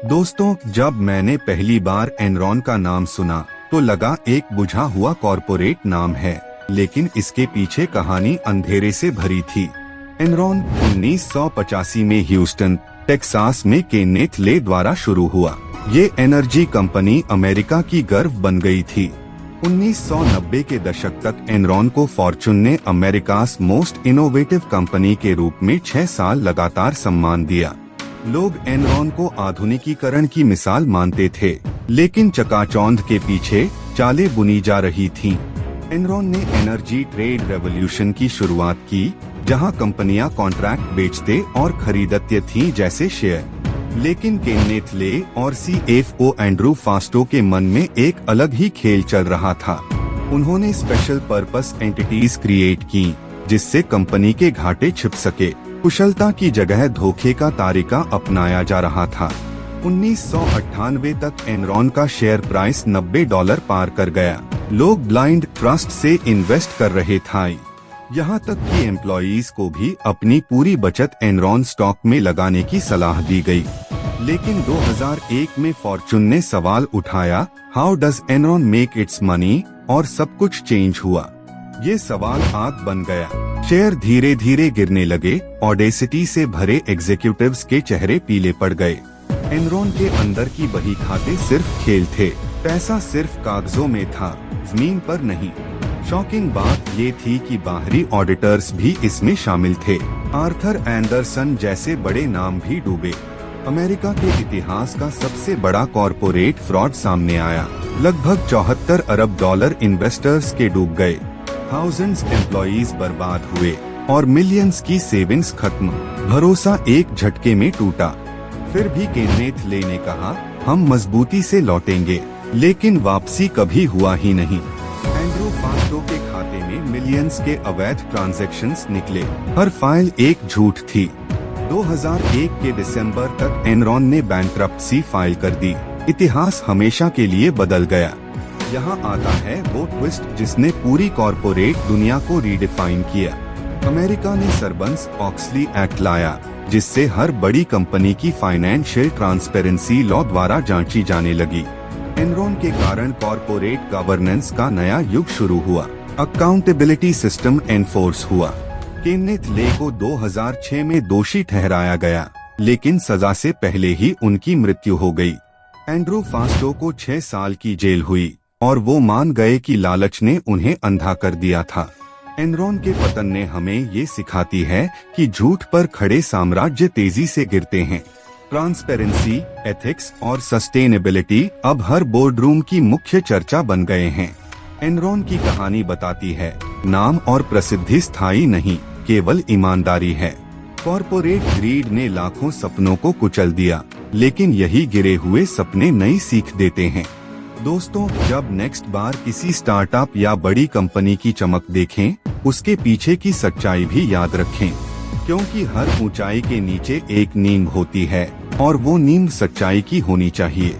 दोस्तों, जब मैंने पहली बार एनरॉन का नाम सुना तो लगा एक बुझा हुआ कॉरपोरेट नाम है, लेकिन इसके पीछे कहानी अंधेरे से भरी थी। एनरॉन 1985 में ह्यूस्टन, टेक्सास में केनेथ ले द्वारा शुरू हुआ। ये एनर्जी कंपनी अमेरिका की गर्व बन गई थी। 1990 के दशक तक एनरॉन को फॉर्च्यून ने अमेरिकास मोस्ट इनोवेटिव कंपनी के रूप में 6 साल लगातार सम्मान दिया। लोग एनरॉन को आधुनिकीकरण की मिसाल मानते थे, लेकिन चकाचौंध के पीछे चालें बुनी जा रही थीं। एनरॉन ने एनर्जी ट्रेड रेवोल्यूशन की शुरुआत की, जहां कंपनियां कॉन्ट्रैक्ट बेचते और खरीदते थीं जैसे शेयर। लेकिन केनेथ ले और CFO एंड्रू फास्टो के मन में एक अलग ही खेल चल रहा था। उन्होंने स्पेशल पर्पस एंटिटीज क्रिएट की, जिससे कंपनी के घाटे छिप सके। कुशलता की जगह धोखे का तरीका अपनाया जा रहा था। 1998 तक एनरॉन का शेयर प्राइस $90 पार कर गया। लोग ब्लाइंड ट्रस्ट से इन्वेस्ट कर रहे थे। यहाँ तक कि एम्प्लॉइज को भी अपनी पूरी बचत एनरॉन स्टॉक में लगाने की सलाह दी गई। लेकिन 2001 में फॉर्च्यून ने सवाल उठाया, how does Enron make it's money, और सब कुछ चेंज हुआ। ये सवाल आग बन गया। शेयर धीरे धीरे गिरने लगे। ऑडेसिटी से भरे एग्जीक्यूटिव्स के चेहरे पीले पड़ गए। एनरॉन के अंदर की बही खाते सिर्फ खेल थे। पैसा सिर्फ कागजों में था, जमीन पर नहीं। शॉकिंग बात ये थी कि बाहरी ऑडिटर्स भी इसमें शामिल थे। आर्थर एंडरसन जैसे बड़े नाम भी डूबे। अमेरिका के इतिहास का सबसे बड़ा कॉरपोरेट फ्रॉड सामने आया। लगभग $74 अरब इन्वेस्टर्स के डूब गए। थाउजेंड्स एम्प्लॉइज बर्बाद हुए और मिलियंस की सेविंग्स खत्म। भरोसा एक झटके में टूटा। फिर भी केनेथ ले ने कहा, हम मजबूती से लौटेंगे, लेकिन वापसी कभी हुआ ही नहीं। एंड्रू फास्टो के खाते में मिलियंस के अवैध ट्रांजैक्शंस निकले। हर फाइल एक झूठ थी। 2001 के दिसंबर तक एनरॉन ने बैंक्रप्सी फाइल कर दी। इतिहास हमेशा के लिए बदल गया। यहाँ आता है वो ट्विस्ट जिसने पूरी कॉरपोरेट दुनिया को रीडिफाइन किया। अमेरिका ने सर्बन्स-ऑक्सली एक्ट लाया, जिससे हर बड़ी कंपनी की फाइनेंशियल ट्रांसपेरेंसी लॉ द्वारा जांची जाने लगी। एनरॉन के कारण कॉरपोरेट गवर्नेंस का नया युग शुरू हुआ। अकाउंटेबिलिटी सिस्टम एनफोर्स हुआ। केनेथ ले को 2006 में दोषी ठहराया गया, लेकिन सजा से पहले ही उनकी मृत्यु हो गई। एंड्रू फास्टो को 6 साल की जेल हुई और वो मान गए कि लालच ने उन्हें अंधा कर दिया था। एनरॉन के पतन ने हमें ये सिखाती है कि झूठ पर खड़े साम्राज्य तेजी से गिरते हैं। ट्रांसपेरेंसी, एथिक्स और सस्टेनेबिलिटी अब हर बोर्डरूम की मुख्य चर्चा बन गए हैं। एनरॉन की कहानी बताती है, नाम और प्रसिद्धि स्थायी नहीं, केवल ईमानदारी है। कॉरपोरेट ग्रीड ने लाखों सपनों को कुचल दिया, लेकिन यही गिरे हुए सपने नई सीख देते हैं। दोस्तों, जब नेक्स्ट बार किसी स्टार्टअप या बड़ी कंपनी की चमक देखें, उसके पीछे की सच्चाई भी याद रखें, क्योंकि हर ऊंचाई के नीचे एक नींव होती है और वो नींव सच्चाई की होनी चाहिए।